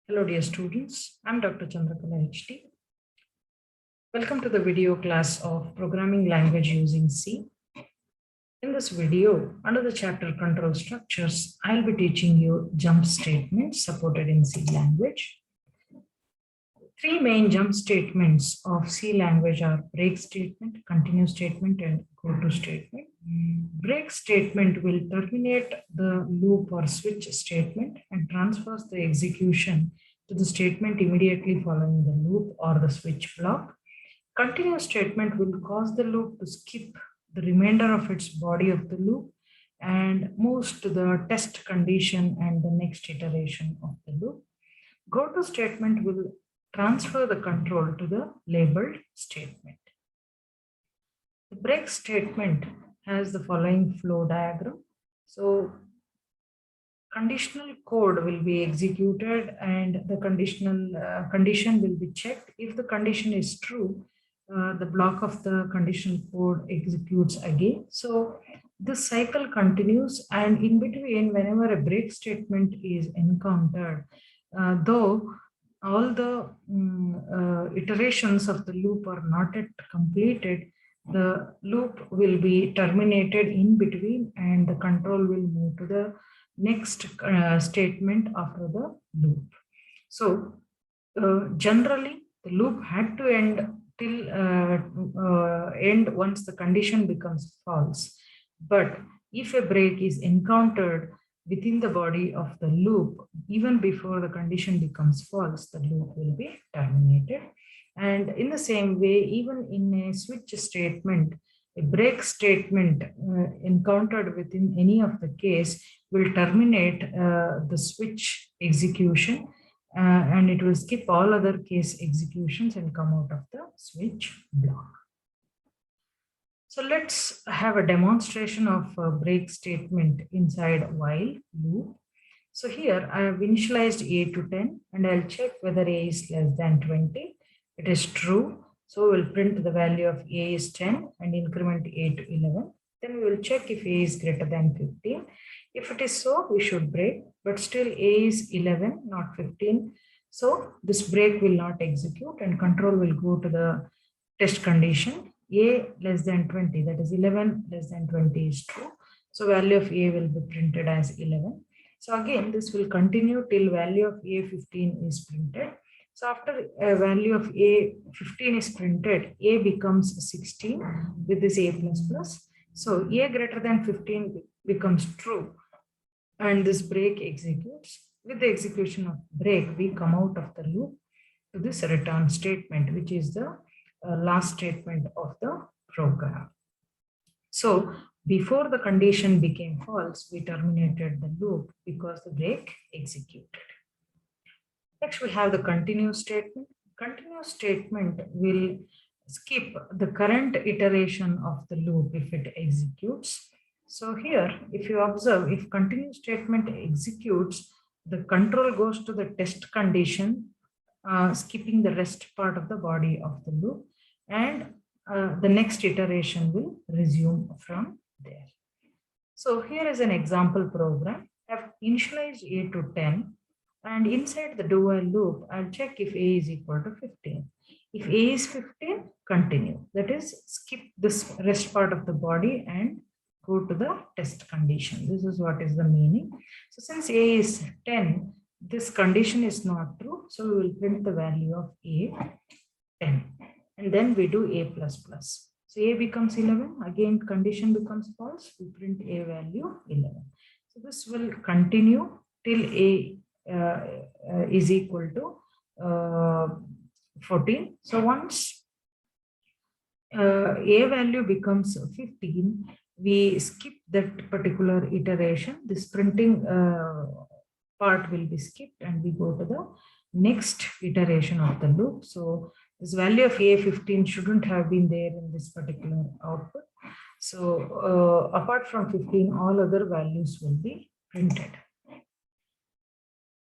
Hello dear students, I'm Dr. Chandrakala HD. Welcome to the video class of programming language using C. In this video, under the chapter control structures, I'll be teaching you jump statements supported in C language. Three main jump statements of C language are break statement, continue statement, and go to statement. Break statement will terminate the loop or switch statement and transfers the execution to the statement immediately following the loop or the switch block. Continue statement will cause the loop to skip the remainder of its body of the loop and moves to the test condition and the next iteration of the loop. Go to statement will transfer the control to the labeled statement. The break statement has the following flow diagram. So conditional code will be executed and the condition will be checked. If the condition is true, the block of the conditional code executes again. So this cycle continues, and in between, whenever a break statement is encountered, though all the iterations of the loop are not yet completed, the loop will be terminated in between and the control will move to the next statement after the loop. So generally the loop had to end till end once the condition becomes false. But if a break is encountered within the body of the loop, even before the condition becomes false, the loop will be terminated. And in the same way, even in a switch statement, a break statement encountered within any of the case will terminate the switch execution and it will skip all other case executions and come out of the switch block. So let's have a demonstration of a break statement inside while loop. So here I have initialized A to 10 and I'll check whether A is less than 20. It is true. So we'll print the value of A is 10 and increment A to 11. Then we will check if A is greater than 15. If it is so, we should break, but still A is 11, not 15. So this break will not execute and control will go to the test condition. A less than 20, that is 11 less than 20 is true. So value of A will be printed as 11. So again, this will continue till value of A15 is printed. So after a value of A15 is printed, A becomes 16 with this A++. So A greater than 15 becomes true and this break executes. With the execution of break, we come out of the loop to this return statement, which is the last statement of the program. So before the condition became false, we terminated the loop because the break executed. Next, we have the continue statement. Continue statement will skip the current iteration of the loop if it executes. So here, if you observe, if continue statement executes, the control goes to the test condition, skipping the rest part of the body of the loop, and the next iteration will resume from there. So here is an example program. I've initialized A to 10 and inside the do while loop, I'll check if A is equal to 15. If A is 15, continue. That is, skip this rest part of the body and go to the test condition. This is what is the meaning. So since A is 10, this condition is not true. So we will print the value of A 10. And then we do A++. So A becomes 11. Again, condition becomes false. We print A value 11. So this will continue till A is equal to 14. So once A value becomes 15, we skip that particular iteration. This printing part will be skipped and we go to the next iteration of the loop. So this value of A15 shouldn't have been there in this particular output. So apart from 15, all other values will be printed.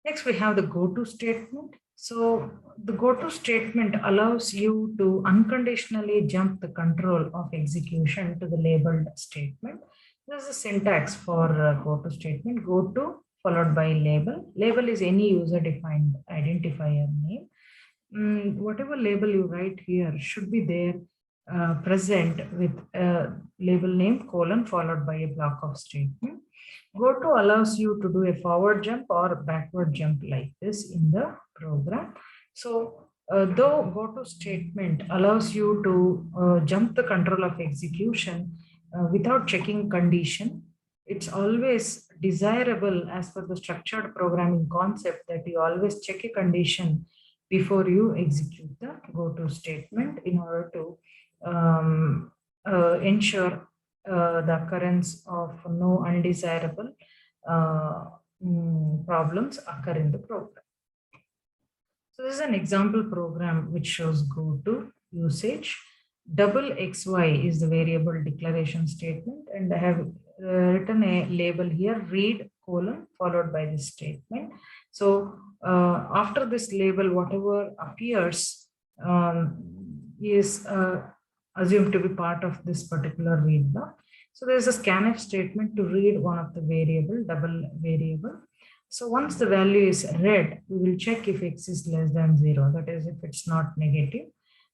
Next, we have the go-to statement. So the go-to statement allows you to unconditionally jump the control of execution to the labeled statement. This is the syntax for go-to statement. Go to followed by label. Label is any user-defined identifier name. Whatever label you write here should be there present with a label name colon followed by a block of statement. Goto allows you to do a forward jump or backward jump like this in the program. So though Goto statement allows you to jump the control of execution without checking condition, it's always desirable as per the structured programming concept that you always check a condition before you execute the Goto statement in order to ensure the occurrence of no undesirable problems occur in the program. So this is an example program which shows Goto usage. Double XY is the variable declaration statement, and I have written a label here, read colon followed by this statement. So after this label, whatever appears is assumed to be part of this particular read block. So there is a scanf statement to read one of the variable, double variable. So once the value is read, we will check if x is less than 0, that is if it's not negative.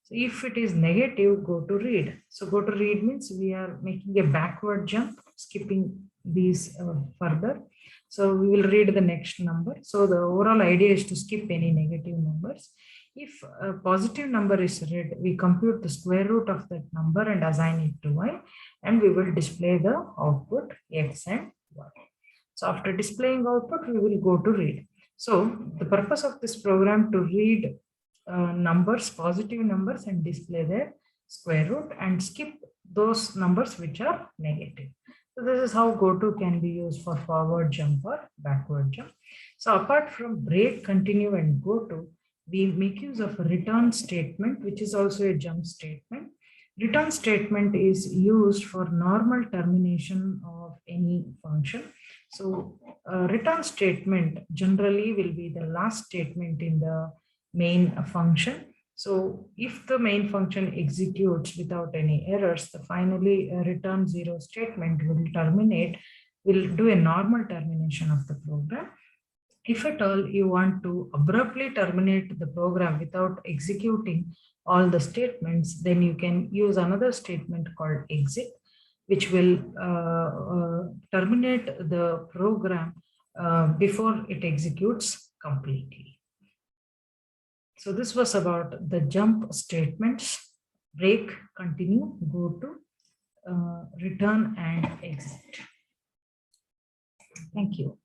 So if it is negative, go to read. So go to read means we are making a backward jump, skipping these further. So we will read the next number. So the overall idea is to skip any negative numbers. If a positive number is read, we compute the square root of that number and assign it to y, and we will display the output x and y. So after displaying output, we will go to read. So the purpose of this program to read numbers, positive numbers, and display their square root and skip those numbers which are negative. So this is how Goto can be used for forward jump or backward jump. So apart from break, continue, and Goto, we make use of a return statement, which is also a jump statement. Return statement is used for normal termination of any function. So return statement generally will be the last statement in the main function. So if the main function executes without any errors, the finally return 0 statement will terminate, will do a normal termination of the program. If at all you want to abruptly terminate the program without executing all the statements, then you can use another statement called exit, which will terminate the program before it executes completely. So this was about the jump statements: break, continue, go to, return, and exit. Thank you.